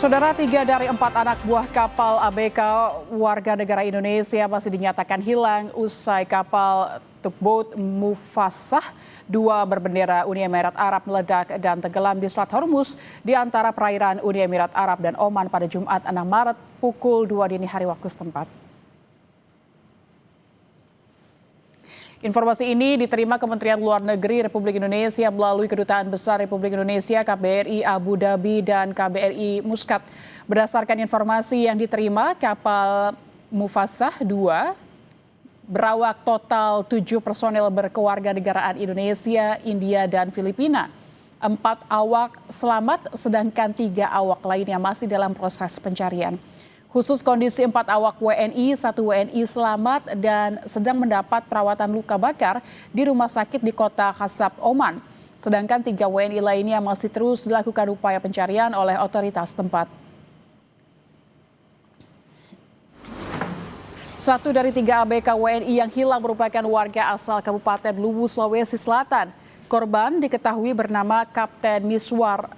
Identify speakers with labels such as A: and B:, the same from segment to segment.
A: Saudara, 3 dari 4 anak buah kapal ABK warga negara Indonesia masih dinyatakan hilang usai kapal tugboat Mufassah 2 berbendera Uni Emirat Arab meledak dan tenggelam di Selat Hormuz di antara perairan Uni Emirat Arab dan Oman pada Jumat 6 Maret pukul 2 dini hari waktu setempat. Informasi ini diterima Kementerian Luar Negeri Republik Indonesia melalui Kedutaan Besar Republik Indonesia, KBRI Abu Dhabi, dan KBRI Muscat. Berdasarkan informasi yang diterima, kapal Mufassah 2 berawak total 7 personel berkewarganegaraan Indonesia, India, dan Filipina. 4 awak selamat, sedangkan 3 awak lainnya masih dalam proses pencarian. Khusus kondisi 4 awak WNI, 1 WNI selamat dan sedang mendapat perawatan luka bakar di rumah sakit di kota Khassab, Oman. Sedangkan 3 WNI lainnya masih terus dilakukan upaya pencarian oleh otoritas tempat. 1 dari 3 ABK WNI yang hilang merupakan warga asal Kabupaten Luwu, Sulawesi Selatan. Korban diketahui bernama Kapten Miswar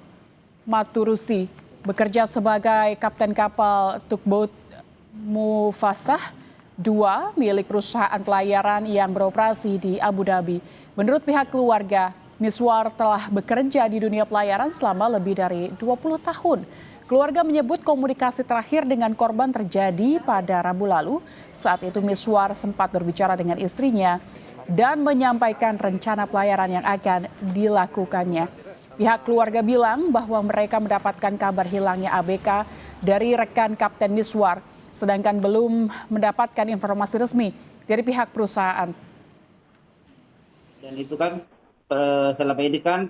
A: Maturusi, bekerja sebagai kapten kapal tugboat Mufassah 2 milik perusahaan pelayaran yang beroperasi di Abu Dhabi. Menurut pihak keluarga, Miswar telah bekerja di dunia pelayaran selama lebih dari 20 tahun. Keluarga menyebut komunikasi terakhir dengan korban terjadi pada Rabu lalu. Saat itu Miswar sempat berbicara dengan istrinya dan menyampaikan rencana pelayaran yang akan dilakukannya. Pihak keluarga bilang bahwa mereka mendapatkan kabar hilangnya ABK dari rekan Kapten Miswar, sedangkan belum mendapatkan informasi resmi dari pihak perusahaan.
B: Dan itu kan selama ini kan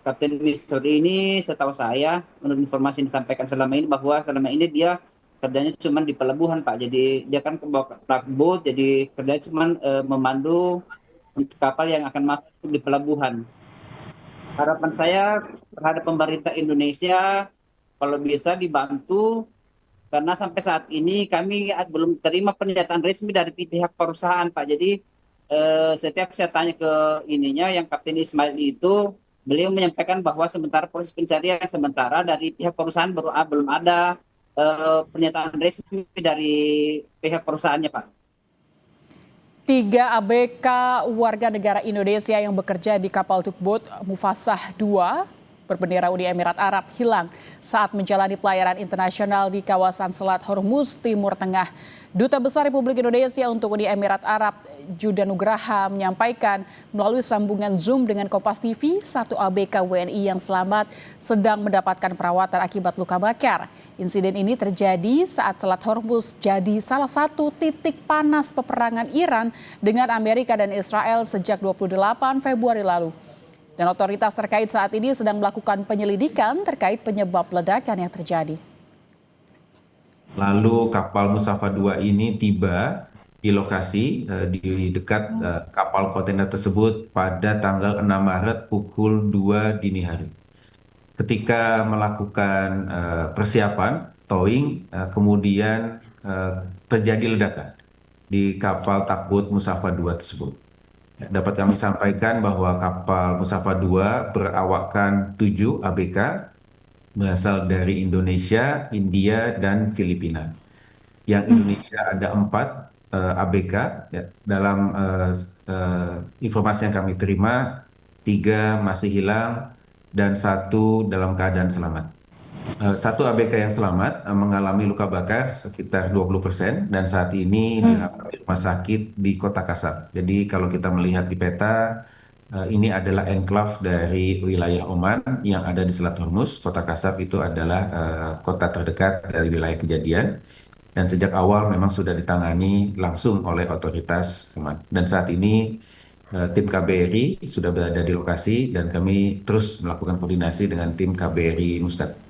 B: Kapten Miswar ini setahu saya, menurut informasi yang disampaikan selama ini, bahwa selama ini dia kerjanya cuma di pelabuhan, Pak. Jadi dia kan kebawa tugboat, jadi kerjanya cuma memandu kapal yang akan masuk di pelabuhan. Harapan saya terhadap pemerintah Indonesia kalau bisa dibantu, karena sampai saat ini kami belum terima pernyataan resmi dari pihak perusahaan, Pak. Jadi setiap saya tanya ke yang Kapten Ismail itu, beliau menyampaikan bahwa sementara proses pencarian sementara dari pihak perusahaan belum ada pernyataan resmi dari pihak perusahaannya, Pak.
A: 3 ABK warga negara Indonesia yang bekerja di kapal tugboat Mufassah 2 berbendera Uni Emirat Arab hilang saat menjalani pelayaran internasional di kawasan Selat Hormuz, Timur Tengah. Duta Besar Republik Indonesia untuk Uni Emirat Arab, Judan Nugraha, menyampaikan melalui sambungan Zoom dengan Kompas TV, 1 ABK WNI yang selamat sedang mendapatkan perawatan akibat luka bakar. Insiden ini terjadi saat Selat Hormuz jadi salah satu titik panas peperangan Iran dengan Amerika dan Israel sejak 28 Februari lalu. Dan otoritas terkait saat ini sedang melakukan penyelidikan terkait penyebab ledakan yang terjadi.
C: Lalu kapal Mufassah 2 ini tiba di lokasi di dekat kapal kontainer tersebut pada tanggal 6 Maret pukul 2 dini hari. Ketika melakukan persiapan towing, kemudian terjadi ledakan di kapal tugboat Mufassah 2 tersebut. Dapat kami sampaikan bahwa kapal Mufassah 2 berawakkan 7 ABK berasal dari Indonesia, India, dan Filipina. Yang Indonesia ada 4 ABK. Ya. Dalam informasi yang kami terima, 3 masih hilang dan 1 dalam keadaan selamat. 1 ABK yang selamat mengalami luka bakar sekitar 20% dan saat ini dirawat di rumah sakit di kota Khassab. Jadi kalau kita melihat di peta, ini adalah enklave dari wilayah Oman yang ada di Selat Hormuz. Kota Khassab itu adalah kota terdekat dari wilayah kejadian dan sejak awal memang sudah ditangani langsung oleh otoritas Oman. Dan saat ini tim KBRI sudah berada di lokasi dan kami terus melakukan koordinasi dengan tim KBRI Muscat.